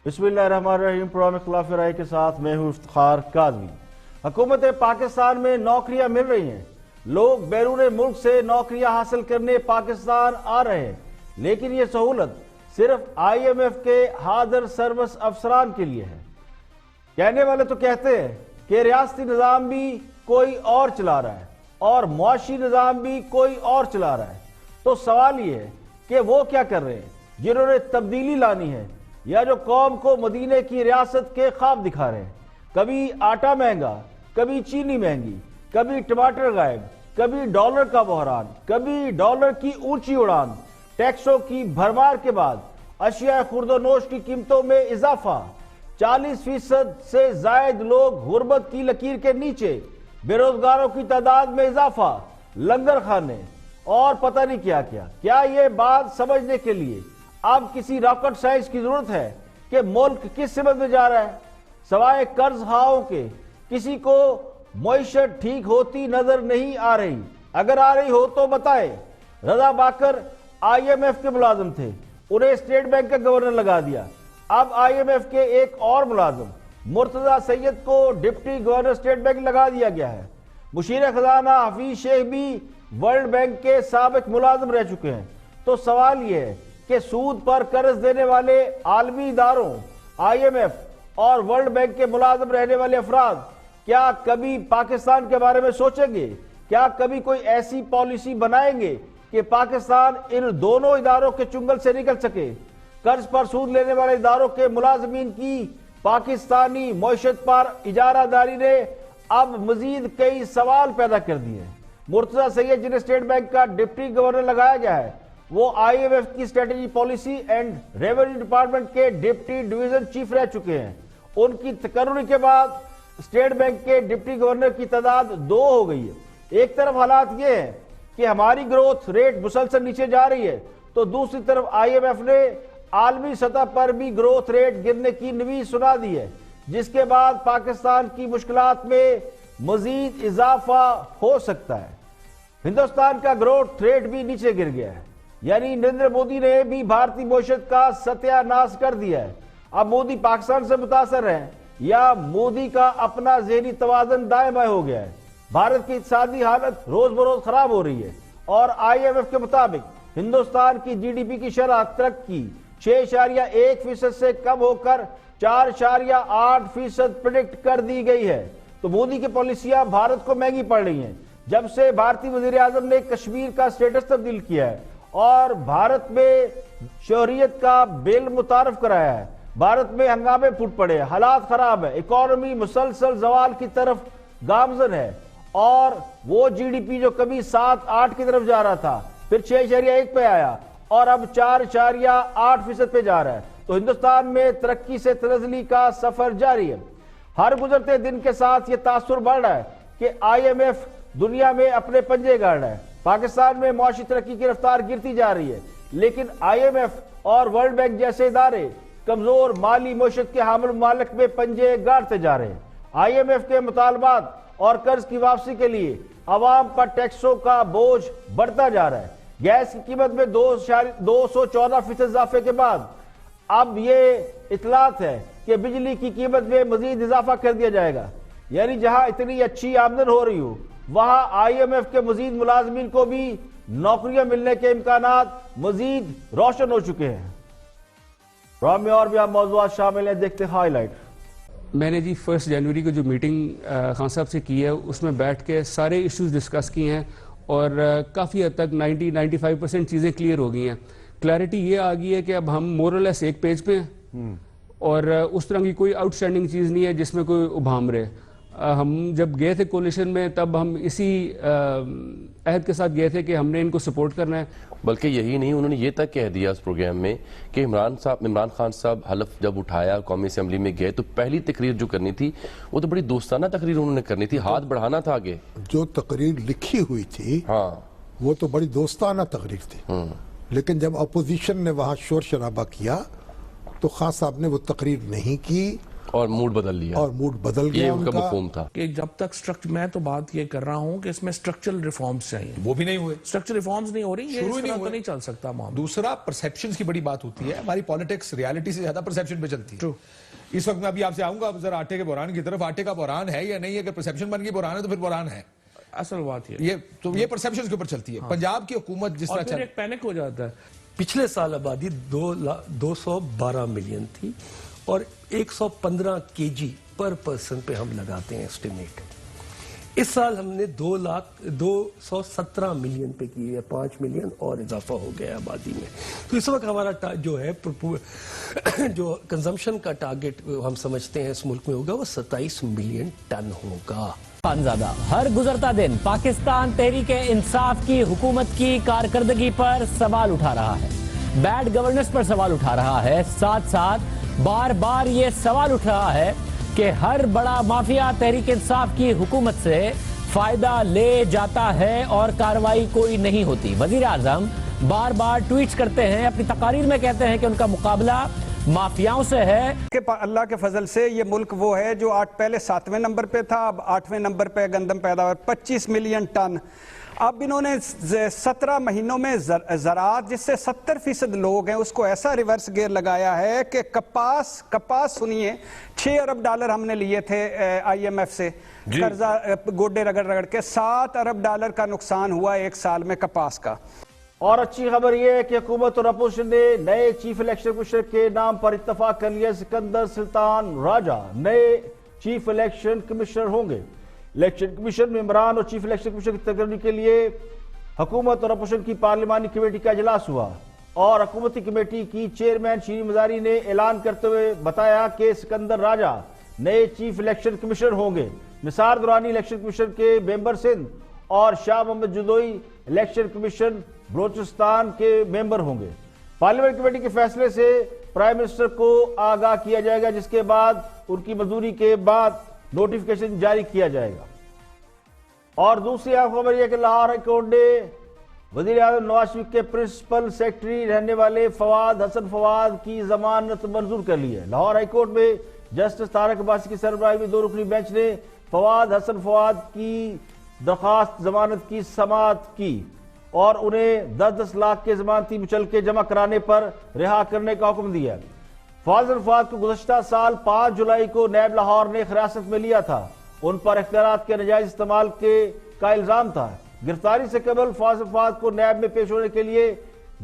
بسم اللہ الرحمن الرحیم۔ پروگرام اختلاف رائے کے ساتھ میں ہوں افتخار کاظمی۔ حکومت پاکستان میں نوکریاں مل رہی ہیں، لوگ بیرون ملک سے نوکریاں حاصل کرنے پاکستان آ رہے ہیں، لیکن یہ سہولت صرف IMF کے حاضر سروس افسران کے لیے ہے۔ کہنے والے تو کہتے ہیں کہ ریاستی نظام بھی کوئی اور چلا رہا ہے اور معاشی نظام بھی کوئی اور چلا رہا ہے، تو سوال یہ ہے کہ وہ کیا کر رہے ہیں جنہوں نے تبدیلی لانی ہے، یا جو قوم کو مدینے کی ریاست کے خواب دکھا رہے ہیں۔ کبھی آٹا مہنگا، کبھی چینی مہنگی، کبھی ٹماٹر غائب، کبھی ڈالر کا بحران، کبھی ڈالر کی اونچی اڑان، ٹیکسوں کی بھرمار کے بعد اشیاء خورد و نوش کی قیمتوں میں اضافہ، 40% سے زائد لوگ غربت کی لکیر کے نیچے، بے روزگاروں کی تعداد میں اضافہ، لنگر خانے اور پتہ نہیں کیا کیا۔ کیا یہ بات سمجھنے کے لیے اب کسی راکٹ سائنس کی ضرورت ہے کہ ملک کس سمت میں جا رہا ہے؟ سوائے قرض خواہوں کے کسی کو معیشت ٹھیک ہوتی نظر نہیں آ رہی۔ اگر آ رہی ہو تو بتائیں۔ رضا باکر IMF کے ملازم تھے، انہیں اسٹیٹ بینک کا گورنر لگا دیا۔ اب IMF کے ایک اور ملازم مرتضی سید کو ڈپٹی گورنر اسٹیٹ بینک لگا دیا گیا ہے۔ مشیر خزانہ حفیظ شیخ بھی ورلڈ بینک کے سابق ملازم رہ چکے ہیں۔ تو سوال یہ ہے کہ سود پر قرض دینے والے عالمی اداروں IMF اور ورلڈ بینک کے ملازم رہنے والے افراد کیا کبھی پاکستان کے بارے میں سوچیں گے؟ کیا کبھی کوئی ایسی پالیسی بنائیں گے کہ پاکستان ان دونوں اداروں کے چنگل سے نکل سکے؟ قرض پر سود لینے والے اداروں کے ملازمین کی پاکستانی معیشت پر اجارہ داری نے اب مزید کئی سوال پیدا کر دیے ہیں۔ مرتضی سید جنہیں اسٹیٹ بینک کا ڈپٹی گورنر لگایا گیا ہے، وہ IMF کی strategy policy and revenue department کے ڈپٹی ڈویژن چیف رہ چکے ہیں۔ ان کی تقرری کے بعد اسٹیٹ بینک کے ڈپٹی گورنر کی تعداد 2 ہو گئی ہے۔ ایک طرف حالات یہ ہے کہ ہماری گروتھ ریٹ مسلسل نیچے جا رہی ہے، تو دوسری طرف IMF نے عالمی سطح پر بھی گروتھ ریٹ گرنے کی نویز سنا دی ہے، جس کے بعد پاکستان کی مشکلات میں مزید اضافہ ہو سکتا ہے۔ ہندوستان کا گروتھ ریٹ بھی نیچے گر گیا ہے، یعنی نریندر مودی نے بھی بھارتی معیشت کا ستیہ ناش کر دیا ہے۔ اب مودی پاکستان سے متاثر ہیں یا مودی کا اپنا ذہنی توازن دائیں بائیں ہو گیا ہے؟ بھارت کی اقتصادی حالت روز بروز خراب ہو رہی ہے اور IMF کے مطابق ہندوستان کی GDP کی شرح ترقی 6.1% سے کم ہو کر 4.8% پریڈکٹ کر دی گئی ہے۔ تو مودی کی پالیسیاں بھارت کو مہنگی پڑ رہی ہیں۔ جب سے بھارتی وزیر اعظم نے کشمیر کا سٹیٹس تبدیل کیا ہے اور بھارت میں شہریت کا بل متعارف کرایا ہے، بھارت میں ہنگامے پھوٹ پڑے، حالات خراب ہے، اکانومی مسلسل زوال کی طرف گامزن ہے، اور وہ GDP جو کبھی 7-8 کی طرف جا رہا تھا، پھر 6.1 پہ آیا اور اب 4.8% پہ جا رہا ہے۔ تو ہندوستان میں ترقی سے تنزلی کا سفر جاری ہے۔ ہر گزرتے دن کے ساتھ یہ تاثر بڑھ رہا ہے کہ IMF دنیا میں اپنے پنجے گاڑ رہا ہے۔ پاکستان میں معاشی ترقی کی رفتار گرتی جا رہی ہے، لیکن IMF اور ورلڈ بینک جیسے ادارے کمزور مالی معیشت کے حامل ممالک میں پنجے گاڑتے جا رہے ہیں۔ IMF کے مطالبات اور قرض کی واپسی کے لیے عوام پر ٹیکسوں کا بوجھ بڑھتا جا رہا ہے۔ گیس کی قیمت میں 214% اضافے کے بعد اب یہ اطلاعات ہے کہ بجلی کی قیمت میں مزید اضافہ کر دیا جائے گا، یعنی جہاں اتنی اچھی آمدن ہو رہی ہو وہاں IMF کے مزید ملازمین کو بھی نوکریاں ملنے کے امکانات مزید روشن ہو چکے ہیں۔ پروگرام میں اور بھی آپ موضوعات شامل ہیں، دیکھتے ہیں ہائی لائٹ۔ میں نے 1 جنوری کو جو میٹنگ خان صاحب سے کی ہے اس میں بیٹھ کے سارے ایشوز ڈسکس کیے ہیں اور کافی حد تک 90-95% چیزیں کلیئر ہو گئی ہیں۔ کلیئرٹی یہ آ گئی ہے کہ اب ہم مور اور لیس ایک پیج پہ ہیں اور اس طرح کی کوئی آؤٹ اسٹینڈنگ چیز نہیں ہے جس میں کوئی ابہام رہے۔ ہم جب گئے تھے کولیشن میں تب ہم اسی عہد کے ساتھ گئے تھے کہ ہم نے ان کو سپورٹ کرنا ہے۔ بلکہ یہی نہیں، انہوں نے یہ تک کہہ دیا اس پروگرام میں کہ عمران خان صاحب حلف جب اٹھایا قومی اسمبلی میں گئے تو پہلی تقریر جو کرنی تھی وہ تو بڑی دوستانہ تقریر انہوں نے کرنی تھی، ہاتھ بڑھانا تھا آگے۔ جو تقریر لکھی ہوئی تھی وہ تو بڑی دوستانہ تقریر تھی، لیکن جب اپوزیشن نے وہاں شور شرابہ کیا تو خان صاحب نے وہ تقریر نہیں کی اور موڈ بدل لیا، اور موڈ بدل یہ گیا ان کا ان کا. مفہوم تھا کہ جب تک میں تو بات یہ کر رہا ہوں کہ اس میں اسٹرکچرل ریفارمز چاہیے، وہ بھی نہیں ہوئے، اسٹرکچرل ریفارمز نہیں ہو رہی، یہ شروع اس ہی طرح نہیں تو ہوئے. نہیں چل سکتا معاملہ. دوسرا پرسیپشنز کی بڑی بات ہوتی ہے، ہماری پالیٹکس ریالٹی سے زیادہ پرسیپشن پہ چلتی ہے. اس وقت میں ابھی آپ سے آؤں گا ذرا آٹے کے بحران کی طرف. آٹے کا بحران ہے یا نہیں ہے؟ اگر پرسیپشن بن گئی بہران ہے تو پھر بحران ہے. اصل بات یہ پرسیپشن کے اوپر چلتی ہے. پنجاب کی حکومت جس اور طرح پھر ایک پینک ہو جاتا ہے. پچھلے سال آبادی 212 ملین تھی اور 115 کے جی پر پرسن پہ ہم لگاتے ہیں اسٹیمیٹ. اس سال ہم نے 217 ملین پہ کی ہے، 5 ملین اور اضافہ ہو گیا آبادی میں. تو اس وقت ہمارا جو ہے جو کنزمپشن کا ٹارگٹ ہم سمجھتے ہیں اس ملک میں ہوگا وہ 27 ملین ٹن ہوگا. خانزادہ ہر گزرتا دن پاکستان تحریک انصاف کی حکومت کی کارکردگی پر سوال اٹھا رہا ہے، بیڈ گورننس پر سوال اٹھا رہا ہے، ساتھ ساتھ بار بار یہ سوال اٹھ رہا ہے کہ ہر بڑا مافیا تحریک انصاف کی حکومت سے فائدہ لے جاتا ہے اور کارروائی کوئی نہیں ہوتی. وزیر اعظم بار بار ٹویٹس کرتے ہیں، اپنی تقاریر میں کہتے ہیں کہ ان کا مقابلہ مافیاؤں سے ہے. کہ اللہ کے فضل سے یہ ملک وہ ہے جو پہلے 7ویں نمبر پہ تھا، اب 8ویں نمبر پہ گندم پیداوار 25 ملین ٹن. اب انہوں نے 17 مہینوں میں زراعت جس سے 70% لوگ ہیں اس کو ایسا ریورس گیئر لگایا ہے کہ کپاس سنیے 6 ارب ڈالر ہم نے لیے تھے آئی ایم ایف سے قرضہ گوڈے رگڑ کے، 7 ارب ڈالر کا نقصان ہوا ایک سال میں کپاس کا. اور اچھی خبر یہ ہے کہ حکومت اور اپوزیشن نے نئے چیف الیکشن کمشنر کے نام پر اتفاق کر لیا. سکندر سلطان راجہ نئے چیف الیکشن کمشنر ہوں گے. الیکشن کمیشن ممبران اور چیف الیکشن کمیشن کی تربیت کے لیے حکومت اور اپوزیشن کی پارلیمانی کمیٹی کا اجلاس ہوا اور حکومتی کمیٹی کی چیئرمین شیرین مزاری نے اعلان کرتے ہوئے بتایا کہ سکندر راجہ نئے چیف الیکشن کمیشنر ہوں گے. نثار درانی الیکشن کمیشن کے ممبر سندھ اور شاہ محمد جدوئی الیکشن کمیشن بلوچستان کے ممبر ہوں گے. پارلیمنٹ کمیٹی کے فیصلے سے پرائم منسٹر کو آگاہ کیا جائے گا، جس کے بعد ان کی منظوری کے بعد نوٹیفیکیشن جاری کیا جائے گا. اور دوسری اہم خبر یہ کہ لاہور ہائی کورٹ نے وزیر اعظم نواز شریف کے پرنسپل سیکرٹری رہنے والے فواد حسن فواد کی ضمانت منظور کر لی ہے. لاہور ہائی کورٹ میں جسٹس طارق عباسی کی سربراہی میں 2 رکنی بینچ نے فواد حسن فواد کی درخواست ضمانت کی سماعت کی اور انہیں 10-10 لاکھ کے ضمانتی مچلکے جمع کرانے پر رہا کرنے کا حکم دیا. فواد حسن فواد کو گزشتہ سال 5 جولائی کو نیب لاہور نے حراست میں لیا تھا. ان پر اختیارات کے ناجائز استعمال کا الزام تھا. گرفتاری سے قبل فواد حسن فواد کو نیب میں پیش ہونے کے لیے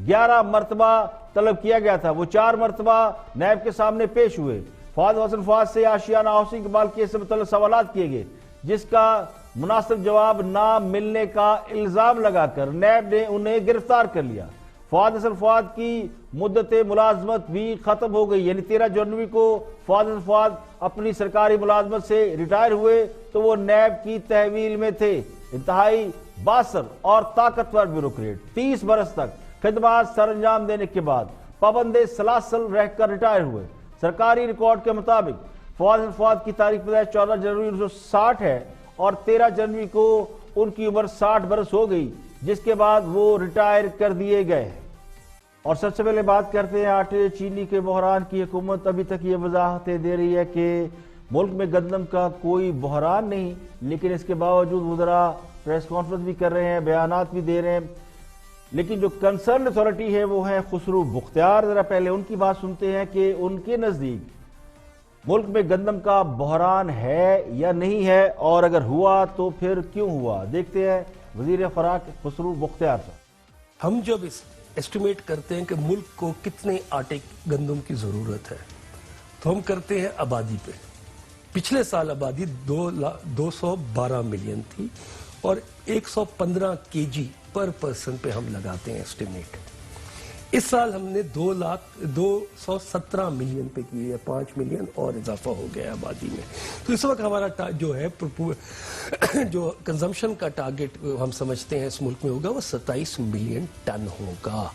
11 مرتبہ طلب کیا گیا تھا. وہ 4 مرتبہ نیب کے سامنے پیش ہوئے. فواد حسن فواد سے آشیانہ ہاؤسنگ مالکیت سے متعلق سوالات کیے گئے، جس کا مناسب جواب نہ ملنے کا الزام لگا کر نیب نے انہیں گرفتار کر لیا. فواد حسن فواد کی مدت ملازمت بھی ختم ہو گئی، یعنی 13 جنوری کو فواد حسن فواد اپنی سرکاری ملازمت سے ریٹائر ہوئے تو وہ نیب کی تحویل میں تھے. انتہائی باصر اور طاقتور بیوروکریٹ 30 برس تک خدمات سر انجام دینے کے بعد پابند سلاسل رہ کر ریٹائر ہوئے. سرکاری ریکارڈ کے مطابق فواد حسن فواد کی تاریخ پیدائش 14 جنوری 1960 ہے اور 13 جنوری کو ان کی عمر 60 برس ہو گئی، جس کے بعد وہ ریٹائر کر دیے گئے. اور سب سے پہلے بات کرتے ہیں آٹے چینی کے بحران کی. حکومت ابھی تک یہ وضاحتیں دے رہی ہے کہ ملک میں گندم کا کوئی بحران نہیں، لیکن اس کے باوجود وزراء پریس کانفرنس بھی کر رہے ہیں، بیانات بھی دے رہے ہیں. لیکن جو کنسرن اتھارٹی ہے وہ ہے خسرو بختیار. ذرا پہلے ان کی بات سنتے ہیں کہ ان کے نزدیک ملک میں گندم کا بحران ہے یا نہیں ہے، اور اگر ہوا تو پھر کیوں ہوا. دیکھتے ہیں وزیر خوراک خسرو بختیار صاحب. ہم جب ایسٹیمیٹ کرتے ہیں کہ ملک کو کتنے آٹے گندم کی ضرورت ہے تو ہم کرتے ہیں آبادی پہ. پچھلے سال آبادی 212 ملین تھی اور 115 کے جی پر پرسن پہ ہم لگاتے ہیں ایسٹیمیٹ. اس سال ہم نے 217 ملین پہ کی ہے، 5 ملین اور اضافہ ہو گیا آبادی میں. تو اس وقت ہمارا جو ہے جو کنزمپشن کا ٹارگٹ ہم سمجھتے ہیں اس ملک میں ہوگا وہ 27 ملین ٹن ہوگا.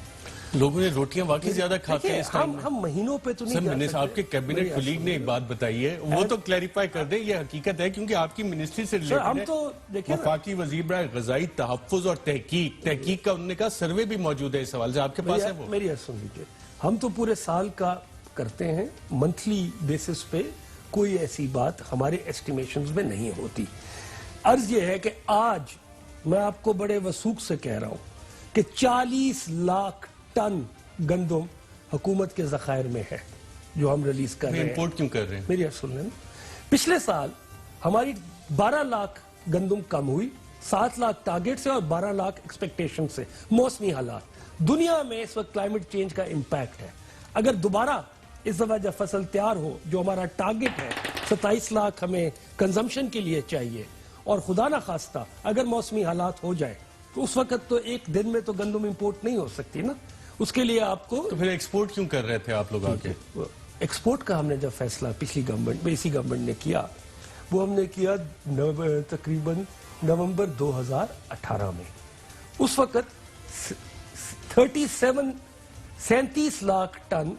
لوگوں نے روٹیاں واقعی زیادہ کھاتے ہیں اس ٹائم. ہم مہینوں پہ تو نہیں جا سکتے. آپ کے کیبنٹ کولیگ نے ایک بات بتائی ہے، وہ تو کلیریفائی کر دیں. یہ حقیقت ہے کیونکہ آپ کی منسٹری سے ریلیٹڈ ہے. وفاقی وزیر برائے غذائی تحفظ اور تحقیق کا انہوں نے کہا سروے بھی موجود ہے اس حوالے سے. آپ کے پاس ہے وہ؟ میری سن لیجیے، ہم تو پورے سال کا کرتے ہیں، منتھلی بیسس پہ کوئی ایسی بات ہمارے ایسٹیمیشنز میں نہیں ہوتی. عرض یہ ہے کہ آج میں آپ کو بڑے وثوق سے کہہ رہا ہوں کہ 40 لاکھ ٹن گندم حکومت کے ذخائر میں ہے جو ہم ریلیز کر رہے ہیں. امپورٹ کیوں کر رہے ہیں؟ میری بات سن لیں. پچھلے سال ہماری 12 لاکھ گندم کم ہوئی, 7 لاکھ ٹارگیٹ سے اور 12 لاکھ ایکسپیکٹیشن سے. موسمی حالات دنیا میں اس وقت کلائمیٹ چینج کا امپیکٹ ہے. اگر دوبارہ اس دفعہ جب فصل تیار ہو, جو ہمارا ٹارگیٹ ہے 27 لاکھ ہمیں کنزمپشن کے لیے چاہیے, اور خدا نہ خواستہ اگر موسمی حالات ہو جائے تو اس وقت تو ایک دن میں تو گندم امپورٹ نہیں ہو سکتی نا. اس کے لیے آپ کو تو پھر ایکسپورٹ کیوں کر رہے تھے آپ لوگ آگے؟ ایکسپورٹ کا ہم نے جب فیصلہ پچھلی گورنمنٹ اسی گورنمنٹ نے کیا, وہ ہم نے کیا تقریباً نومبر 2018 میں. اس وقت 37 لاکھ ٹن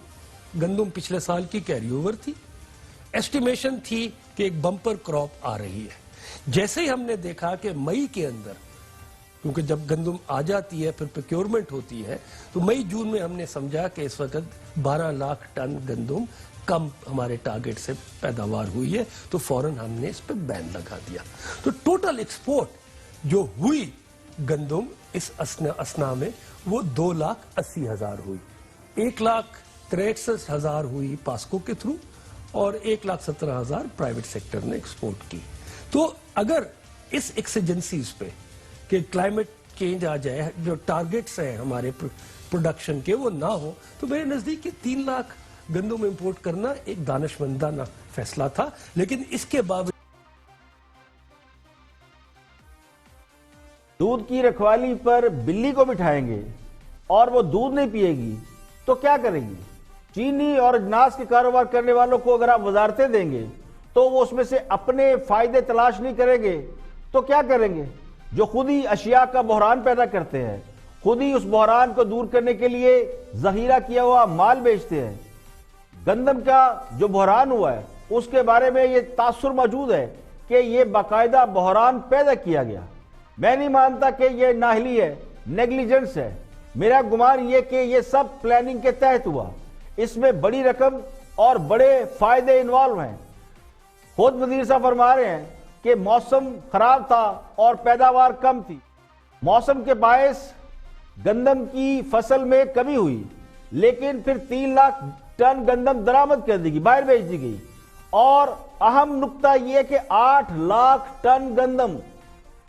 گندم پچھلے سال کی کیری اوور تھی. ایسٹیمیشن تھی کہ ایک بمپر کراپ آ رہی ہے. جیسے ہی ہم نے دیکھا کہ مئی کے اندر, کیونکہ جب گندم آ جاتی ہے پھر پروکیورمنٹ ہوتی ہے, تو مئی جون میں ہم نے سمجھا کہ اس وقت 12 لاکھ ٹن گندم کم ہمارے ٹارگٹ سے پیداوار ہوئی ہے, تو فوراً ہم نے اس پہ بین لگا دیا. تو ٹوٹل ایکسپورٹ جو ہوئی گندم اس اسنا میں وہ 2,80,000 ہوئی. 1,63,000 ہوئی پاسکو کے تھرو اور 1,17,000 پرائیویٹ سیکٹر نے ایکسپورٹ کی. تو اگر اس ایکسیجنسیز پہ کہ کلائمیٹ چینج آ جائے, جو ٹارگٹس ہیں ہمارے پروڈکشن کے وہ نہ ہو, تو میرے نزدیک 3 لاکھ گندم امپورٹ کرنا ایک دانشمندانہ فیصلہ تھا. لیکن اس کے باوجود دودھ کی رکھوالی پر بلی کو بٹھائیں گے اور وہ دودھ نہیں پیے گی تو کیا کریں گی؟ چینی اور اجناس کے کاروبار کرنے والوں کو اگر آپ وزارتیں دیں گے تو وہ اس میں سے اپنے فائدے تلاش نہیں کریں گے تو کیا کریں گے؟ جو خود ہی اشیاء کا بحران پیدا کرتے ہیں, خود ہی اس بحران کو دور کرنے کے لیے ذخیرہ کیا ہوا مال بیچتے ہیں. گندم کا جو بحران ہوا ہے اس کے بارے میں یہ تاثر موجود ہے کہ یہ باقاعدہ بحران پیدا کیا گیا. میں نہیں مانتا کہ یہ نااہلی ہے, نیگلیجنس ہے. میرا گمان یہ کہ یہ سب پلاننگ کے تحت ہوا. اس میں بڑی رقم اور بڑے فائدے انوالو ہیں. خود وزیر صاحب فرما رہے ہیں کہ موسم خراب تھا اور پیداوار کم تھی. موسم کے باعث گندم کی فصل میں کمی ہوئی, لیکن پھر 3 لاکھ ٹن گندم درآمد کر دی گئی, باہر بھیج دی گئی. اور اہم نقطہ یہ کہ 8 لاکھ ٹن گندم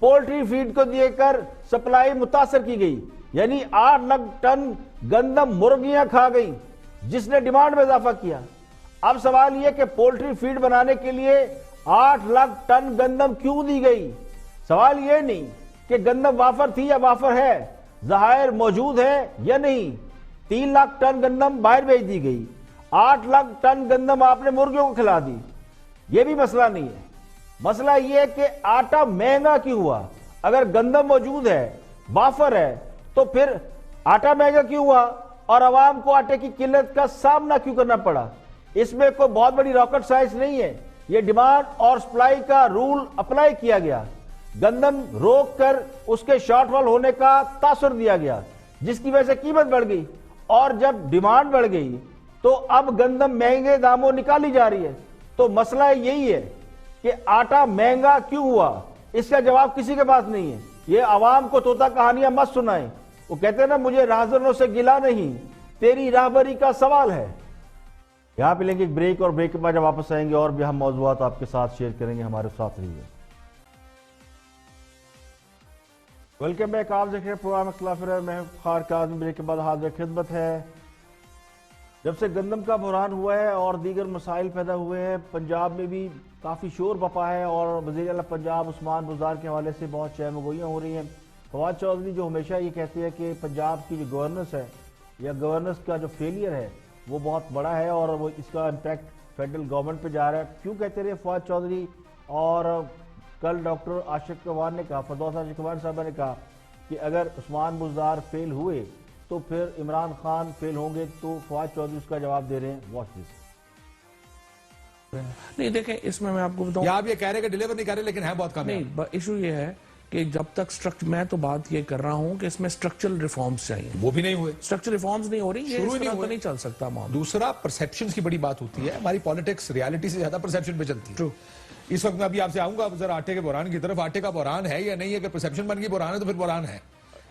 پولٹری فیڈ کو دے کر سپلائی متاثر کی گئی. یعنی 8 لاکھ ٹن گندم مرغیاں کھا گئی, جس نے ڈیمانڈ میں اضافہ کیا. اب سوال یہ کہ پولٹری فیڈ بنانے کے لیے 8 لاکھ ٹن گندم کیوں دی گئی؟ سوال یہ نہیں کہ گندم وافر تھی یا وافر ہے, ذخائر موجود ہے یا نہیں. 3 لاکھ ٹن گندم باہر بھیج دی گئی, 8 لاکھ ٹن گندم آپ نے مرغیوں کو کھلا دی. یہ بھی مسئلہ نہیں ہے. مسئلہ یہ ہے کہ آٹا مہنگا کیوں ہوا؟ اگر گندم موجود ہے, وافر ہے, تو پھر آٹا مہنگا کیوں ہوا اور عوام کو آٹے کی قلت کا سامنا کیوں کرنا پڑا؟ اس میں کوئی بہت بڑی راکٹ سائنس نہیں ہے. یہ ڈیمانڈ اور سپلائی کا رول اپلائی کیا گیا. گندم روک کر اس کے شارٹ فال ہونے کا تاثر دیا گیا, جس کی وجہ سے قیمت بڑھ گئی. اور جب ڈیمانڈ بڑھ گئی تو اب گندم مہنگے داموں نکالی جا رہی ہے. تو مسئلہ یہی ہے کہ آٹا مہنگا کیوں ہوا؟ اس کا جواب کسی کے پاس نہیں ہے. یہ عوام کو طوطا کہانیاں مت سنائیں. وہ کہتے ہیں نا, مجھے راہزنوں سے گلا نہیں, تیری راہبری کا سوال ہے. یہاں پہ لیں گے ایک بریک, اور بریک کے بعد جب واپس آئیں گے اور بھی ہم موضوعات آپ کے ساتھ شیئر کریں گے. ہمارے ساتھ رہیے. Welcome back. آپ دیکھ رہے ہیں پروگرام اختلاف رائے. میں افتخار کاظمی بریک کے بعد حاضر خدمت ہے. جب سے گندم کا بحران ہوا ہے اور دیگر مسائل پیدا ہوئے ہیں, پنجاب میں بھی کافی شور بپا ہے, اور وزیر اعلیٰ پنجاب عثمان بزدار کے حوالے سے بہت چہمگوئیاں ہو رہی ہیں. فواد چودھری جو ہمیشہ یہ کہتے ہیں کہ پنجاب کی جو گورننس ہے یا گورننس کا جو فیلئر ہے وہ بہت بڑا ہے اور وہ اس کا امپیکٹ فیڈرل گورنمنٹ پہ جا رہا ہے. کیوں کہتے رہے فواد چودھری؟ اور کل ڈاکٹر عاشق کوان نے کہا, فردوس عاشق کوان صاحبہ نے کہا کہ اگر عثمان بزدار فیل ہوئے تو پھر عمران خان فیل ہوں گے. تو فواد چودھری اس کا جواب دے رہے ہیں. Watch this. نہیں دیکھیں, اس میں آپ کو بتاؤں, یا آپ یہ کہہ رہے کہ ڈیلیور نہیں کر رہے لیکن ہے بہت کم. نہیں, ایشو یہ ہے کہ جب تک میں تو بات یہ کر رہا ہوں کہ اس میں اسٹرکچرل ریفارمز چاہیے. وہ بھی نہیں ہوئے. اسٹرکچرل ریفارمز نہیں ہو رہی, یہ اس طرح تو نہیں چل سکتا معاملہ. دوسرا پرسیپشنز کی بڑی بات ہوتی ہے. ہماری پالیٹکس ریالٹی سے زیادہ پرسیپشن پہ چلتی ہے. اس وقت میں ابھی آپ سے آؤں گا ذرا آٹے کے بحران کی طرف. آٹے کا بحران ہے یا نہیں ہے؟ اگر پرسیپشن بن گئی بحران ہے تو پھر بحران ہے.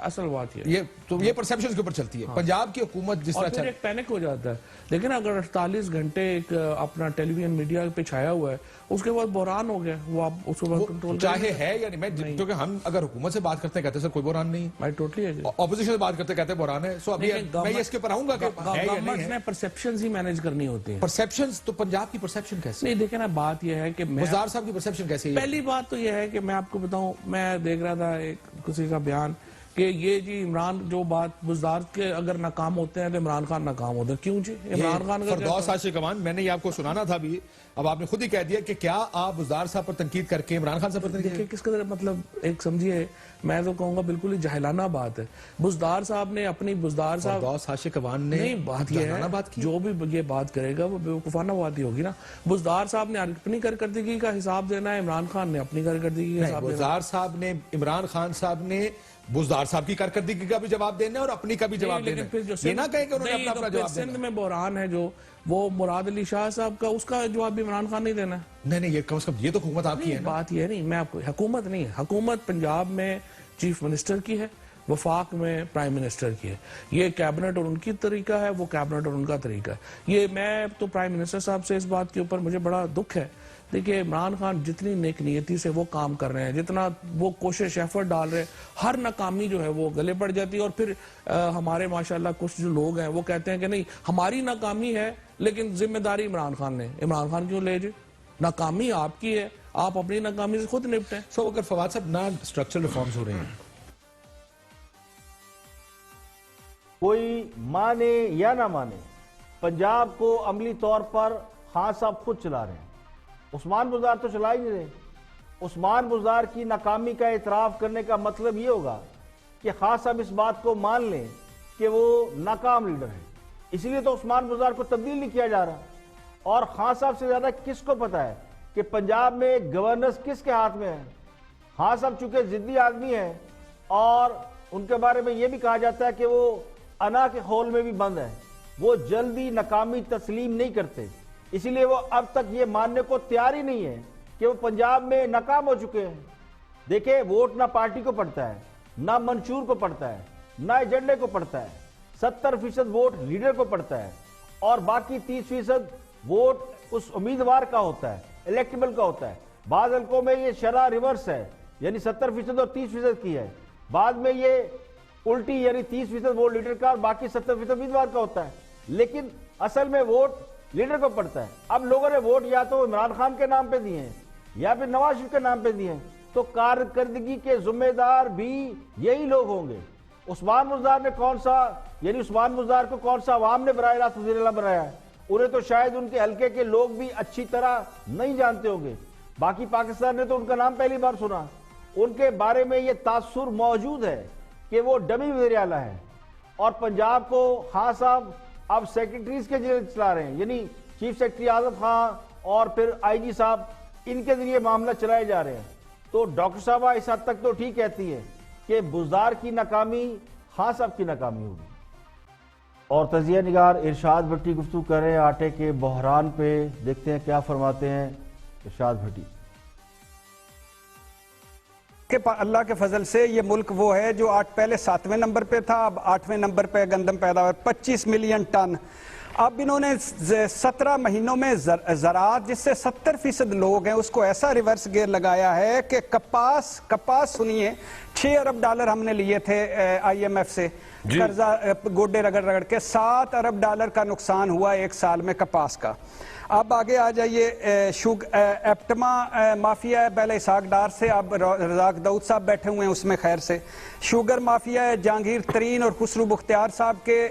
اصل بات یہ پرسیپشن کے اوپر چلتی ہے. پنجاب کی حکومت جس طرح ایک پینک ہو جاتا ہے. لیکن اگر 48 گھنٹے ایک اپنا ٹیلی ویژن میڈیا پہ چھایا ہوا ہے, اس کے بعد بحران ہو گیا, وہ آپ اس کو کنٹرول چاہے ہے یا نہیں. کیونکہ ہم اگر حکومت سے بات کرتے ہیں کہتے ہیں سر کوئی بحران نہیں. میں ٹوٹلی اپوزیشن سے بات کرتے کہتے ہیں بحران ہے. سو ابھی میں اس کے اوپر آؤں گا کہ گورنمنٹ نے پرسیپشنز ہی مینیج کرنی ہوتی ہیں. پرسیپشنز تو پنجاب کی پرسیپشن کیسے؟ نہیں دیکھیں نا, بات یہ ہے کہ وزار صاحب کی پرسیپشن کیسے ہے؟ پہلی بات تو یہ ہے کہ میں آپ کو بتاؤں, میں دیکھ رہا تھا ایک کسی کا بیان کہ یہ جی عمران جو بات بزدار کے اگر ناکام ہوتے ہیں تو عمران خان ناکام ہوتے ہیں. کیوں جی؟ عمران خان فردوس عاشق امان, میں نے یہ آپ کو سنانا تھا بھی, اب آپ نے خود ہی کہہ دیا کہ کیا آپ بزدار صاحب پر تنقید کر کے عمران خان صاحب پر تنقید دیکھیں کس قدر مطلب ایک سمجھیے, میں تو کہوں گا بالکل ہی جاہلانہ بات ہے. بزدار صاحب نے اپنی بزدار صاحب فردوس عاشق امان نے نہیں بات یہ ہے, جو بھی یہ بات کرے گا وہ بیوقوفانہ بات ہی ہوگی نا. بزدار صاحب نے اپنی کارکردگی کا حساب دینا ہے, عمران خان نے اپنی کارکردگی کا حساب دینا ہے. بزدار صاحب نے عمران خان صاحب نے بزدار صاحب کی کارکردگی کا بھی جواب دینا ہے اور اپنی کا بھی جواب دینا ہے. یہ نہ کہیں کہ انہوں نے اپنا جواب دینا. سندھ میں بحران ہے جو وہ مراد علی شاہ صاحب کا, اس کا جواب بھی عمران خان نہیں دینا ہے. نہیں یہ کم از کم یہ تو حکومت آپ کی ہے. بات یہ نہیں, میں آپ کو حکومت نہیں ہے, حکومت پنجاب میں چیف منسٹر کی ہے, وفاق میں پرائم منسٹر کی ہے. یہ کیبنٹ اور ان کی طریقہ ہے, وہ کیبنٹ اور ان کا طریقہ ہے. یہ میں تو پرائم منسٹر صاحب سے اس بات کے اوپر مجھے بڑا دکھ ہے. دیکھیے عمران خان جتنی نیک نیتی سے وہ کام کر رہے ہیں, جتنا وہ کوشش ایفرٹ ڈال رہے ہیں, ہر ناکامی جو ہے وہ گلے پڑ جاتی ہے. اور پھر ہمارے ماشاءاللہ کچھ جو لوگ ہیں وہ کہتے ہیں کہ نہیں ہماری ناکامی ہے لیکن ذمہ داری عمران خان نے. عمران خان کیوں لے جائے؟ ناکامی آپ کی ہے, آپ اپنی ناکامی سے خود نپٹیں. سو اگر فواد صاحب نہ اسٹرکچرل ریفارمز ہو رہے ہیں, کوئی مانے یا نہ مانے, پنجاب کو عملی طور پر خان صاحب خود چلا رہے ہیں. عثمان بزدار تو چلا ہی نہیں رہے. عثمان بزدار کی ناکامی کا اعتراف کرنے کا مطلب یہ ہوگا کہ خان صاحب اس بات کو مان لیں کہ وہ ناکام لیڈر ہے. اسی لیے تو عثمان بزدار کو تبدیل نہیں کیا جا رہا. اور خان صاحب سے زیادہ کس کو پتا ہے کہ پنجاب میں گورننس کس کے ہاتھ میں ہے؟ خان صاحب چونکہ ضدی آدمی ہیں اور ان کے بارے میں یہ بھی کہا جاتا ہے کہ وہ انا کے خول میں بھی بند ہے, وہ جلدی ناکامی تسلیم نہیں کرتے. اسی لیے وہ اب تک یہ ماننے کو تیار ہی نہیں ہے کہ وہ پنجاب میں ناکام ہو چکے ہیں. دیکھیں ووٹ نہ پارٹی کو پڑتا ہے, نہ منشور کو پڑتا ہے, نہ ایجنڈے کو پڑتا ہے. 70% ووٹ لیڈر کو پڑتا ہے اور باقی 30% ووٹ اس امیدوار کا ہوتا ہے, الیکٹیبل کا ہوتا ہے. بعض حلقوں میں یہ شرح ریورس ہے, یعنی 70% اور 30% کی ہے. بعد میں یہ الٹی یعنی 30% ووٹ لیڈر کا اور باقی 70% امیدوار کا ہوتا ہے. لیکن اصل میں ووٹ لیڈر کو پڑتا ہے. اب لوگوں نے ووٹ یا تو عمران خان کے نام پہ دیے ہیں یا پھر نواز شریف کے نام پہ دیے ہیں, تو کارکردگی کے ذمہ دار بھی یہی لوگ ہوں گے. عثمان بزدار نے کون سا, یعنی عثمان بزدار کو کون سا عوام نے براہ راست وزیر اعلیٰ بنایا ہے؟ انہیں تو شاید ان کے حلقے کے لوگ بھی اچھی طرح نہیں جانتے ہوں گے. باقی پاکستان نے تو ان کا نام پہلی بار سنا. ان کے بارے میں یہ تاثر موجود ہے کہ وہ ڈمی وزیر اعلیٰ ہے. اور پنجاب کو خان صاحب اب سیکرٹریز کے ذریعے چلا رہے ہیں, یعنی چیف سیکرٹری اعظم خان اور پھر آئی جی صاحب, ان کے ذریعے معاملہ چلائے جا رہے ہیں. تو ڈاکٹر صاحبہ اس حد تک تو ٹھیک کہتی ہے کہ بزدار کی ناکامی خان صاحب کی ناکامی ہوگی. اور تجزیہ نگار ارشاد بھٹی گفتگو کر رہے ہیں آٹے کے بحران پہ. دیکھتے ہیں کیا فرماتے ہیں ارشاد بھٹی. کہ اللہ کے فضل سے یہ ملک وہ ہے جو پہلے 7ویں نمبر پہ تھا, اب 8ویں نمبر پہ گندم پیداوار 25 ملین ٹن. اب انہوں نے 17 مہینوں میں زراعت جس سے 70% لوگ ہیں اس کو ایسا ریورس گیئر لگایا ہے کہ کپاس سنیے 6 ارب ڈالر ہم نے لیے تھے آئی ایم ایف سے قرضہ گوڈے رگڑ کے, 7 ارب ڈالر کا نقصان ہوا ایک سال میں کپاس کا. اب آگے آ جائیے, ایپٹما مافیا ہے پہلے اسحاق ڈار سے, اب رزاق داؤد صاحب بیٹھے ہوئے ہیں اس میں خیر سے. شوگر مافیا ہے جہانگیر ترین اور خسرو بختیار صاحب کے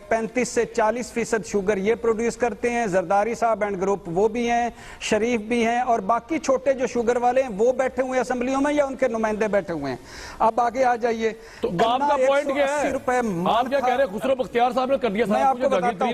35 سے 40% شوگر یہ پروڈیوس کرتے ہیں. زرداری صاحب اینڈ گروپ وہ بھی ہیں, شریف بھی ہیں, اور باقی چھوٹے جو شوگر والے ہیں وہ بیٹھے ہوئے ہیں اسمبلیوں میں یا ان کے نمائندے بیٹھے ہوئے ہیں. اب آگے آ جائیے, تو آپ کا پوائنٹ کیا ہے؟ آپ کیا کہہ رہے ہیں خسرو بختیار صاحب نے کر دیا, میں آپ کو بتاتا ہوں,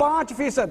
5%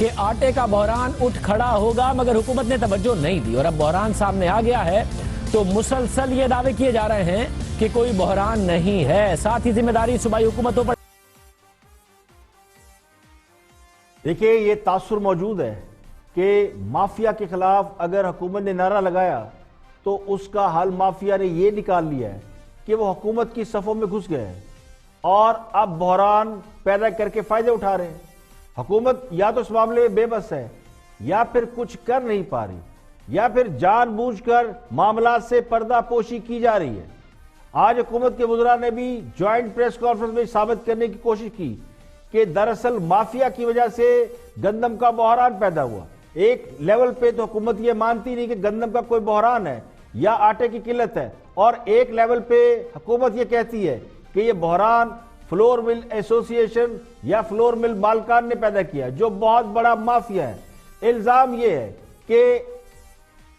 کہ آٹے کا بحران اٹھ کھڑا ہوگا، مگر حکومت نے توجہ نہیں دی اور اب بحران سامنے آ گیا ہے تو مسلسل یہ دعوے کیے جا رہے ہیں کہ کوئی بحران نہیں ہے۔ ساتھ ہی ذمہ داری صوبائی حکومتوں پر دیکھیں، یہ تاثر موجود ہے کہ مافیا کے خلاف اگر حکومت نے نعرہ لگایا تو اس کا حل مافیا نے یہ نکال لیا ہے کہ وہ حکومت کی صفوں میں گھس گئے ہیں اور اب بحران پیدا کر کے فائدے اٹھا رہے ہیں۔ حکومت یا تو اس معاملے میں بے بس ہے، یا پھر کچھ کر نہیں پا رہی، یا پھر جان بوجھ کر معاملات سے پردہ پوشی کی جا رہی ہے۔ آج حکومت کے وزراء نے بھی جوائنٹ پریس کانفرنس میں ثابت کرنے کی کوشش کی کہ دراصل مافیا کی وجہ سے گندم کا بحران پیدا ہوا۔ ایک لیول پہ تو حکومت یہ مانتی نہیں کہ گندم کا کوئی بحران ہے یا آٹے کی قلت ہے، اور ایک لیول پہ حکومت یہ کہتی ہے کہ یہ بحران فلور مل ایسوسی ایشن یا فلور مل مالکان نے پیدا کیا، جو بہت بڑا مافیا ہے۔ الزام یہ ہے کہ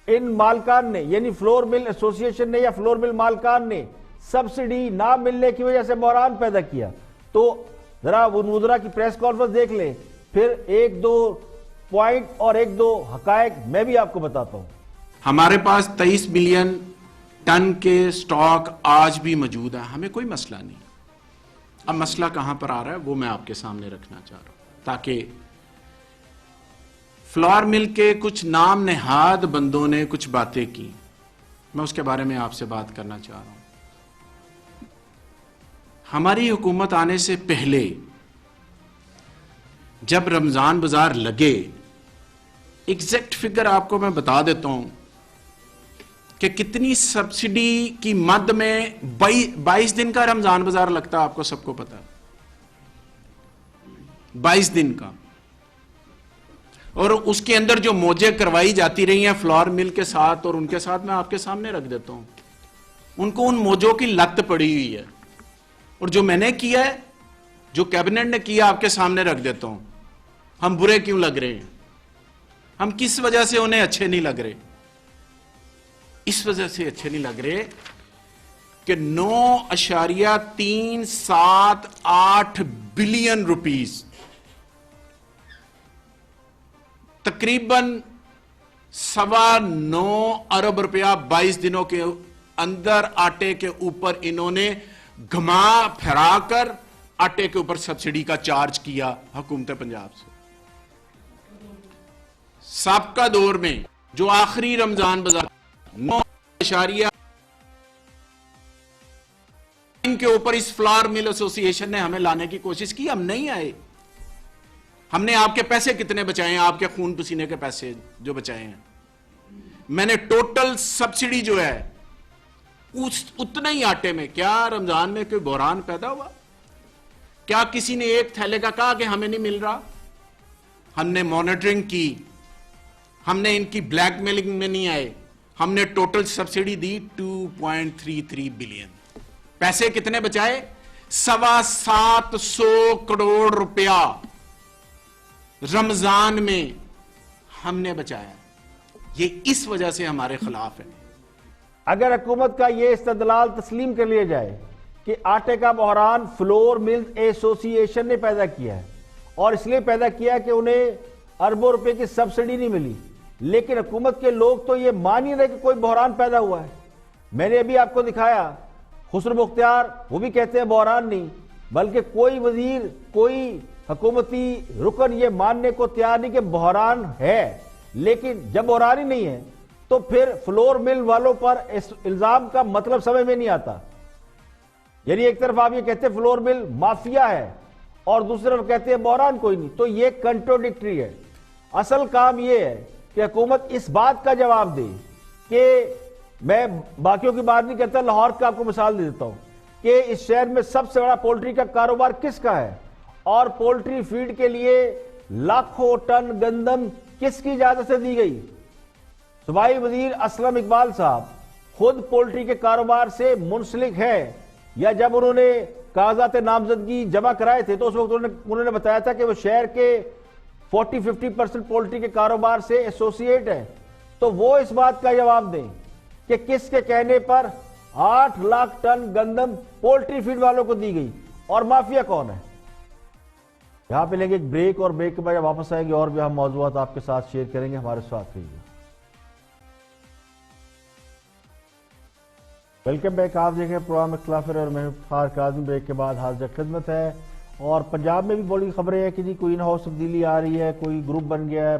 ان مالکان نے، یعنی فلور مل ایسوسی ایشن نے یا فلور مل مالکان نے سبسڈی نہ ملنے کی وجہ سے بحران پیدا کیا۔ تو ذرا وزراء کی پریس کانفرنس دیکھ لیں، پھر ایک دو پوائنٹ اور ایک دو حقائق میں بھی آپ کو بتاتا ہوں۔ ہمارے پاس 23 ملین ٹن کے سٹاک آج بھی موجود ہے، ہمیں کوئی مسئلہ نہیں۔ اب مسئلہ کہاں پر آ رہا ہے وہ میں آپ کے سامنے رکھنا چاہ رہا ہوں، تاکہ فلور مل کے کچھ نام نہاد بندوں نے کچھ باتیں کی، میں اس کے بارے میں آپ سے بات کرنا چاہ رہا ہوں۔ ہماری حکومت آنے سے پہلے جب رمضان بازار لگے، ایگزیکٹ فگر آپ کو میں بتا دیتا ہوں کہ کتنی سبسڈی کی مد میں 22 دن کا رمضان بازار لگتا ہے، آپ کو سب کو پتا ہے، 22 دن کا، اور اس کے اندر جو موجیں کروائی جاتی رہی ہیں فلور مل کے ساتھ، اور ان کے ساتھ میں آپ کے سامنے رکھ دیتا ہوں، ان کو ان موجوں کی لت پڑی ہوئی ہے، اور جو میں نے کیا ہے، جو کیبنٹ نے کیا، آپ کے سامنے رکھ دیتا ہوں۔ ہم برے کیوں لگ رہے ہیں؟ ہم کس وجہ سے انہیں اچھے نہیں لگ رہے؟ اس وجہ سے اچھے نہیں لگ رہے کہ 9.378 بلین روپیز، تقریباً 9.25 ارب روپیہ 22 دنوں کے اندر آٹے کے اوپر انہوں نے گھما پھرا کر آٹے کے اوپر سبسڈی کا چارج کیا حکومت پنجاب سے۔ سابقہ دور میں جو آخری رمضان بازار 9.3 ان کے اوپر اس فلور مل ایسوسی ایشن نے ہمیں لانے کی کوشش کی، ہم نہیں آئے۔ ہم نے آپ کے پیسے کتنے بچائے ہیں؟ آپ کے خون پسینے کے پیسے جو بچائے ہیں، میں نے ٹوٹل سبسڈی جو ہے اتنا ہی آٹے میں، کیا رمضان میں کوئی بحران پیدا ہوا؟ کیا کسی نے ایک تھیلے کا کہا کہ ہمیں نہیں مل رہا؟ ہم نے مانیٹرنگ کی، ہم نے ان کی بلیک میلنگ میں نہیں آئے، ہم نے ٹوٹل سبسڈی دی 2.33 بلین۔ پیسے کتنے بچائے؟ 725 کروڑ روپیہ رمضان میں ہم نے بچایا۔ یہ اس وجہ سے ہمارے خلاف ہے۔ اگر حکومت کا یہ استدلال تسلیم کر لیا جائے کہ آٹے کا بحران فلور مل ایسوسی ایشن نے پیدا کیا ہے اور اس لیے پیدا کیا کہ انہیں اربوں روپے کی سبسڈی نہیں ملی، لیکن حکومت کے لوگ تو یہ مان ہی رہے کہ کوئی بحران پیدا ہوا ہے۔ میں نے ابھی آپ کو دکھایا، خسرو مختار وہ بھی کہتے ہیں بحران نہیں، بلکہ کوئی وزیر، کوئی حکومتی رکن یہ ماننے کو تیار نہیں کہ بحران ہے۔ لیکن جب بحران ہی نہیں ہے تو پھر فلور مل والوں پر الزام کا مطلب سمجھ میں نہیں آتا۔ یعنی ایک طرف آپ یہ کہتے ہیں فلور مل مافیا ہے اور دوسری طرف کہتے ہیں بحران کوئی نہیں، تو یہ کنٹروڈکٹری ہے۔ اصل کام یہ ہے کہ حکومت اس بات کا جواب دے کہ میں باقیوں کی بات نہیں کرتا، لاہور کا آپ کو مثال دے دیتا ہوں کہ اس شہر میں سب سے بڑا پولٹری کا کاروبار کس کا ہے، اور پولٹری فیڈ کے لیے لاکھوں ٹن گندم کس کی اجازت سے دی گئی؟ صوبائی وزیر اسلم اقبال صاحب خود پولٹری کے کاروبار سے منسلک ہے، یا جب انہوں نے کاغذات نامزدگی جمع کرائے تھے تو اس وقت انہوں نے بتایا تھا کہ وہ شہر کے 40-50% پولٹری کے کاروبار سے ایسوسیٹ ہے۔ تو وہ اس بات کا جواب دیں کہ کس کے کہنے پر 8 لاکھ ٹن گندم پولٹری فیڈ والوں کو دی گئی، اور مافیا کون ہے؟ یہاں پہ لیں گے ایک بریک اور بریک کے بعد واپس آئیں گے اور بھی ہم موضوعات آپ کے ساتھ شیئر کریں گے. ہمارے ساتھ رہیے. Welcome back. آپ دیکھیں پروگرام اختلاف اور میں افتخار کاظمی. بریک کے بعد حاضر خدمت ہے. اور پنجاب میں بھی بڑی خبریں ہیں کہ جی کوئی ان ہاؤس تبدیلی آ رہی ہے, کوئی گروپ بن گیا ہے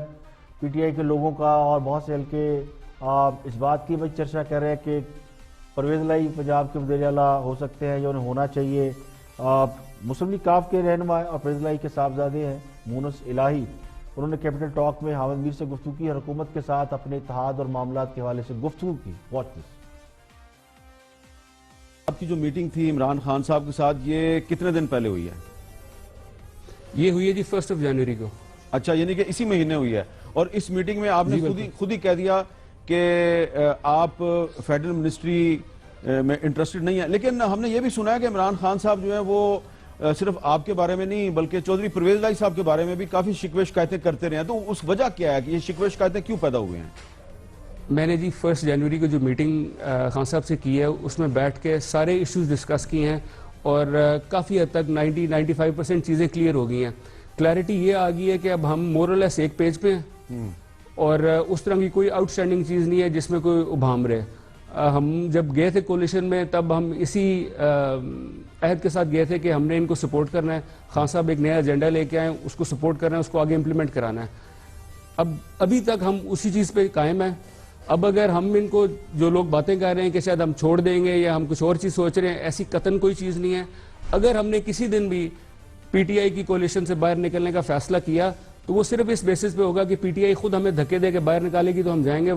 پی ٹی آئی کے لوگوں کا, اور بہت سے حلقے اس بات کی وجہ چرچا کر رہے ہیں کہ پرویز الہی پنجاب کے وزیر اعلیٰ ہو سکتے ہیں یا انہیں ہونا چاہیے. مسلم لیگ کاف کے رہنما اور پرویز الہی کے صاحبزادے ہیں مونس الہی, انہوں نے کیپٹل ٹاک میں حامد میر سے گفتگو کی, حکومت کے ساتھ اپنے اتحاد اور معاملات کے حوالے سے گفتگو کی. Watch this. آپ کی جو میٹنگ تھی عمران خان صاحب کے ساتھ, یہ کتنے دن پہلے ہوئی ہے؟ یہ ہوئی ہے جی 1 جنوری کو. اچھا, یعنی کہ اسی مہینے ہوئی ہے. اور اس میٹنگ میں آپ نے خود ہی کہہ دیا کہ آپ فیڈرل منسٹری میں انٹرسٹڈ نہیں ہیں. لیکن ہم نے یہ بھی سنا ہے کہ عمران خان صاحب جو ہیں وہ صرف آپ کے بارے میں نہیں بلکہ چودھری پرویز الہی صاحب کے بارے میں بھی کافی شکوے شکایتیں کرتے رہے ہیں. تو اس وجہ کیا ہے کہ یہ شکوے شکایتیں کیوں پیدا ہوئے ہیں؟ میں نے جی 1 جنوری کو جو میٹنگ خان صاحب سے کی ہے اس میں بیٹھ کے سارے ایشوز ڈسکس کیے ہیں اور کافی حد تک 90-95% چیزیں کلیئر ہو گئی ہیں. کلیئرٹی یہ آ گئی ہے کہ اب ہم مور اور لیس ایک پیج پہ ہیں اور اس طرح کی کوئی آؤٹ اسٹینڈنگ چیز نہیں ہے جس میں کوئی ابہام رہے. ہم جب گئے تھے کولیشن میں تب ہم اسی عہد کے ساتھ گئے تھے کہ ہم نے ان کو سپورٹ کرنا ہے. خان صاحب ایک نیا ایجنڈا لے کے آئے, اس کو سپورٹ کرنا ہے, اس کو آگے امپلیمنٹ کرانا ہے. ابھی تک ہم اسی چیز پہ قائم ہیں. اب اگر ہم ان کو جو لوگ باتیں کر رہے ہیں کہ شاید ہم چھوڑ دیں گے یا ہم کچھ اور چیز سوچ رہے ہیں, ایسی قطعاً کوئی چیز نہیں ہے. اگر ہم نے کسی دن بھی پی ٹی آئی کی کولیشن سے باہر نکلنے کا فیصلہ کیا تو وہ صرف اس بیسس پہ ہوگا کہ پی ٹی آئی خود ہمیں دھکے دے کے باہر نکالے گی تو ہم جائیں گے.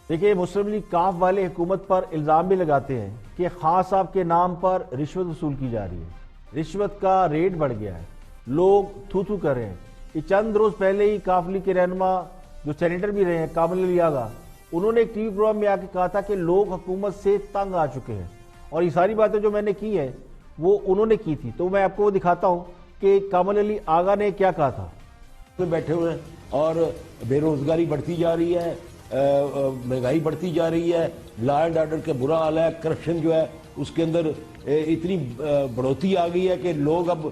دیکھیے, مسلم لیگ کاف والے حکومت پر الزام بھی لگاتے ہیں کہ خان صاحب کے نام پر رشوت وصول کی جا رہی ہے, رشوت کا ریٹ بڑھ گیا ہے, لوگ تھو تھو کر رہے ہیں. یہ چند روز پہلے ہی کاف لیگ کے رہنما جو سینیٹر بھی رہے ہیں کامل علی آغا, انہوں نے ایک ٹی وی پروگرام میں آ کے کہا تھا کہ لوگ حکومت سے تنگ آ چکے ہیں. اور یہ ساری باتیں جو میں نے کی ہے وہ انہوں نے کی تھی. تو میں آپ کو دکھاتا ہوں کہ کامل علی آغا نے کیا کہا تھا. بیٹھے ہوئے ہیں اور بے روزگاری بڑھتی جا رہی ہے, مہنگائی بڑھتی جا رہی ہے, لا اینڈ آرڈر کا برا حال ہے, کرپشن جو ہے اس کے اندر اتنی بڑھوتری آ گئی ہے کہ لوگ اب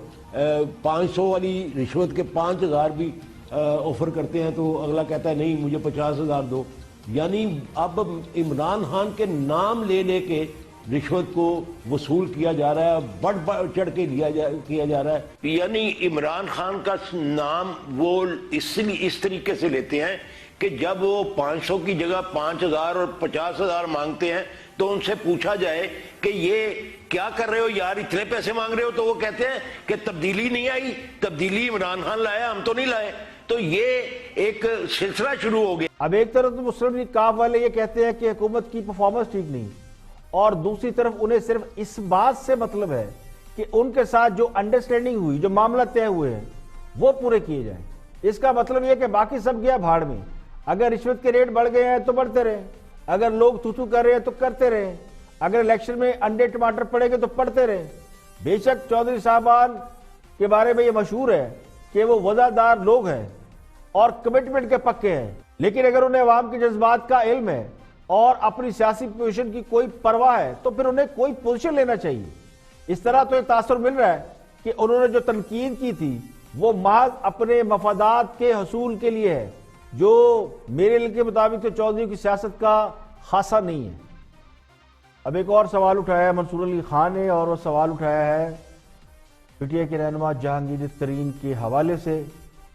500 والی رشوت کے 5000 بھی آفر کرتے ہیں تو اگلا کہتا ہے نہیں مجھے 50,000 دو. یعنی اب عمران خان کے نام لے لے کے رشوت کو وصول کیا جا رہا ہے, بڑھ چڑھ کے کیا جا رہا ہے. یعنی عمران خان کا نام وہ اس طریقے سے لیتے ہیں کہ جب وہ 500 کی جگہ 5,000 اور 50,000 مانگتے ہیں تو ان سے پوچھا جائے کہ یہ کیا کر رہے ہو یار, اتنے پیسے مانگ رہے ہو, تو وہ کہتے ہیں کہ تبدیلی نہیں آئی, تبدیلی عمران خان لایا, ہم تو نہیں لائے. تو یہ ایک سلسلہ شروع ہو گیا. اب ایک طرف تو مسلم لیگ کاف والے یہ کہتے ہیں کہ حکومت کی پرفارمنس ٹھیک نہیں, اور دوسری طرف انہیں صرف اس بات سے مطلب ہے کہ ان کے ساتھ جو انڈرسٹینڈنگ ہوئی, جو معاملہ طے ہوئے ہیں وہ پورے کیے جائیں. اس کا مطلب یہ کہ باقی سب گیا بھاڑ میں. اگر رشوت کے ریٹ بڑھ گئے ہیں تو بڑھتے رہیں, اگر لوگ تھو کر رہے ہیں تو کرتے رہیں, اگر الیکشن میں انڈے ٹماٹر پڑے گے تو پڑتے رہیں. بے شک چودھری صاحبان کے بارے میں یہ مشہور ہے کہ وہ وفادار لوگ ہیں اور کمٹمنٹ کے پکے ہیں, لیکن اگر انہیں عوام کے جذبات کا علم ہے اور اپنی سیاسی پوزیشن کی کوئی پرواہ ہے تو پھر انہیں کوئی پوزیشن لینا چاہیے. اس طرح تو ایک تاثر مل رہا ہے کہ انہوں نے جو تنقید کی تھی وہ محض اپنے مفادات کے حصول کے لیے ہے, جو میرے علم کے مطابق تو چودھری کی سیاست کا خاصہ نہیں ہے. اب ایک اور سوال اٹھایا ہے منصور علی خان نے, اور وہ سوال اٹھایا ہے پی ٹی آئی کے رہنما جہانگیر ترین کے حوالے سے.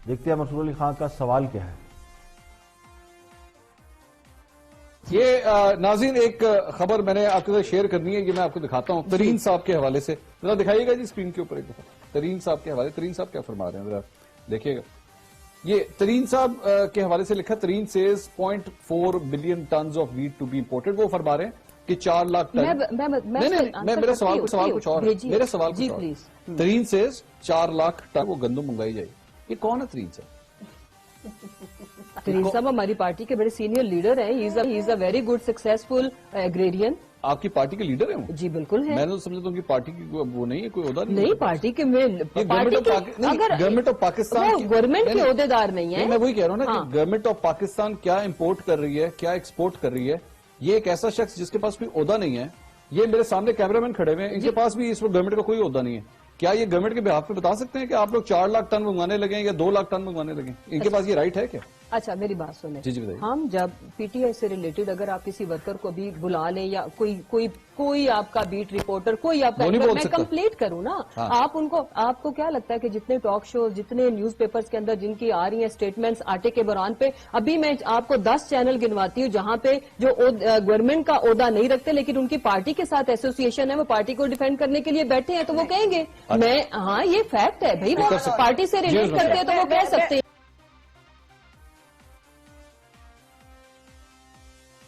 دیکھتے ہیں منصور علی خان کا سوال کیا ہے. یہ ناظرین ایک خبر میں نے آپ کے ساتھ شیئر کرنی ہے, یہ میں آپ کو دکھاتا ہوں ترین صاحب کے حوالے سے. ذرا دکھائیے گا جی اسکرین کے اوپر ایک دفعہ ترین صاحب کے حوالے. ترین صاحب کیا فرما رہے ہیں ذرا دیکھیے گا. یہ ترین صاحب کے حوالے سے لکھا, ترین sees 0.4 billion tons of wheat to be imported. وہ فرما رہے ہیں کہ 4 لاکھ ٹن. میرا سوال کچھ اور ہے, میرا سوال کچھ اور ہے. ترین سیز 4 لاکھ ٹن وہ گندم منگائی جائے. یہ کون ہے ترین صاحب؟ ترین صاحب ہماری پارٹی کے بڑے سینئر لیڈر ہیں. He is a very good successful agrarian. آپ کی پارٹی کے لیڈر ہیں وہ؟ جی بالکل ہے. میں نے سمجھا تو ان کی پارٹی کی وہ نہیں ہے, کوئی عہدہ نہیں پارٹی کے میں گورنمنٹ آف پاکستان گورنمنٹ کے عہدے دار نہیں ہے. میں وہی کہہ رہا ہوں نا کہ گورنمنٹ آف پاکستان کیا امپورٹ کر رہی ہے, کیا ایکسپورٹ کر رہی ہے. یہ ایک ایسا شخص جس کے پاس کوئی عہدہ نہیں ہے. یہ میرے سامنے کیمرہ مین کھڑے ہوئے ہیں, ان کے پاس بھی اس وقت گورنمنٹ کا کوئی عہدہ نہیں ہے. کیا یہ گورنمنٹ کے بہاف پہ بتا سکتے ہیں کہ آپ لوگ 4 لاکھ ٹن منگوانے لگے یا 2 لاکھ ٹن منگوانے لگے؟ ان کے پاس یہ رائٹ ہے کیا؟ اچھا میری بات سنیں. جی بتائیے. ہم جب پی ٹی آئی سے ریلیٹڈ اگر آپ کسی ورکر کو بھی بلا لیں یا کوئی آپ کا بیٹ رپورٹر کوئی آپ کا میں کمپلیٹ کروں نا, آپ کو کیا لگتا ہے کہ جتنے ٹاک شوز جتنے نیوز پیپرز کے اندر جن کی آ رہی ہیں اسٹیٹمنٹس آٹے کے بحران پہ, ابھی میں آپ کو 10 چینل گنواتی ہوں جہاں پہ جو گورنمنٹ کا عہدہ نہیں رکھتے لیکن ان کی پارٹی کے ساتھ ایسوسیشن ہے, وہ پارٹی کو ڈیفینڈ کرنے کے لیے بیٹھے ہیں تو وہ کہیں گے میں ہاں یہ فیکٹ ہے بھائی, وہ پارٹی سے ریلیٹ کرتے ہیں تو وہ کہہ سکتے ہیں.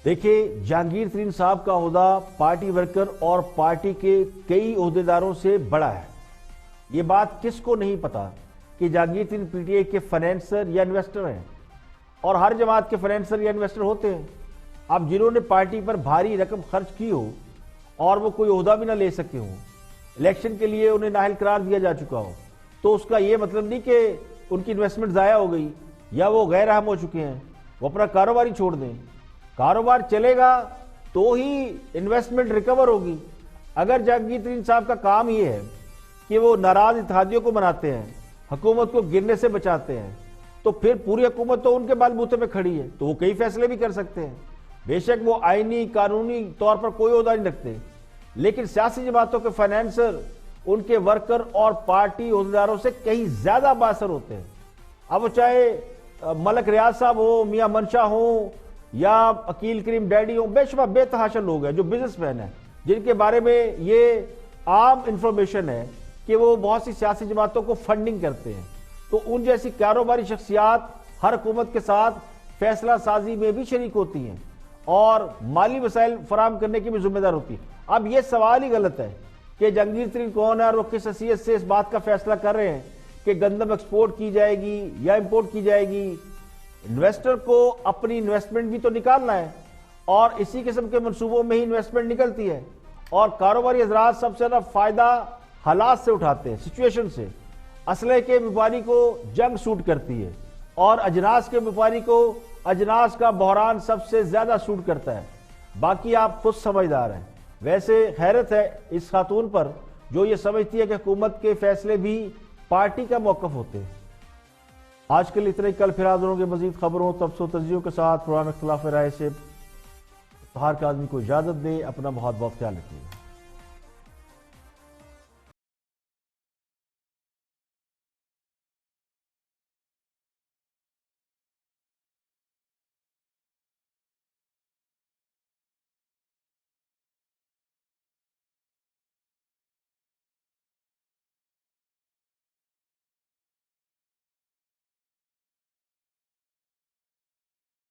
دیکھیں جہانگیر ترین صاحب کا عہدہ پارٹی ورکر اور پارٹی کے کئی عہدیداروں سے بڑا ہے. یہ بات کس کو نہیں پتا کہ جہانگیر ترین پی ٹی آئی کے فائنینسر یا انویسٹر ہیں, اور ہر جماعت کے فائنینسر یا انویسٹر ہوتے ہیں. اب جنہوں نے پارٹی پر بھاری رقم خرچ کی ہو اور وہ کوئی عہدہ بھی نہ لے سکے ہوں, الیکشن کے لیے انہیں نااہل قرار دیا جا چکا ہو, تو اس کا یہ مطلب نہیں کہ ان کی انویسٹمنٹ ضائع ہو گئی یا وہ غیر اہم ہو چکے ہیں. وہ اپنا کاروبار ہی چھوڑ دیں, کاروبار چلے گا تو ہی انویسٹمنٹ ریکور ہوگی. اگر جہانگیر ترین صاحب کا کام یہ ہے کہ وہ ناراض اتحادیوں کو مناتے ہیں, حکومت کو گرنے سے بچاتے ہیں, تو پھر پوری حکومت تو ان کے بال بوتے میں کھڑی ہے, تو وہ کئی فیصلے بھی کر سکتے ہیں. بے شک وہ آئینی قانونی طور پر کوئی عہدہ نہیں رکھتے, لیکن سیاسی جماعتوں کے فائنینسر ان کے ورکر اور پارٹی عہدیداروں سے کہیں زیادہ بااثر ہوتے ہیں. اب وہ چاہے ملک ریاض صاحب ہو, میاں منشا ہوں یا عقیل کریم ڈیڈی ہوں, بے شمار بے تحاشا لوگ ہیں جو بزنس مین ہیں جن کے بارے میں یہ عام انفارمیشن ہے کہ وہ بہت سی سیاسی جماعتوں کو فنڈنگ کرتے ہیں. تو ان جیسی کاروباری شخصیات ہر حکومت کے ساتھ فیصلہ سازی میں بھی شریک ہوتی ہیں اور مالی وسائل فراہم کرنے کی بھی ذمہ دار ہوتی ہے. اب یہ سوال ہی غلط ہے کہ جہانگیر ترین کون ہے اور وہ کس حیثیت سے اس بات کا فیصلہ کر رہے ہیں کہ گندم ایکسپورٹ کی جائے گی یا امپورٹ کی جائے گی. انویسٹر کو اپنی انویسٹمنٹ بھی تو نکالنا ہے, اور اسی قسم کے منصوبوں میں ہی انویسٹمنٹ نکلتی ہے, اور کاروباری حضرات سب سے زیادہ فائدہ حالات سے اٹھاتے ہیں, سچویشن سے. اسلحے کے وپاری کو جنگ سوٹ کرتی ہے اور اجناس کے وپاری کو اجناس کا بحران سب سے زیادہ سوٹ کرتا ہے. باقی آپ خود سمجھدار ہیں. ویسے حیرت ہے اس خاتون پر جو یہ سمجھتی ہے کہ حکومت کے فیصلے بھی پارٹی کا موقف ہوتے ہیں. آج کے لیے اتنے, کل پھر حاضر ہوں گے مزید خبروں تبصروں تجزیوں کے ساتھ. پرانا اختلاف رائے سے افتخار کاظمی کو اجازت دے. اپنا بہت بہت خیال رکھیے.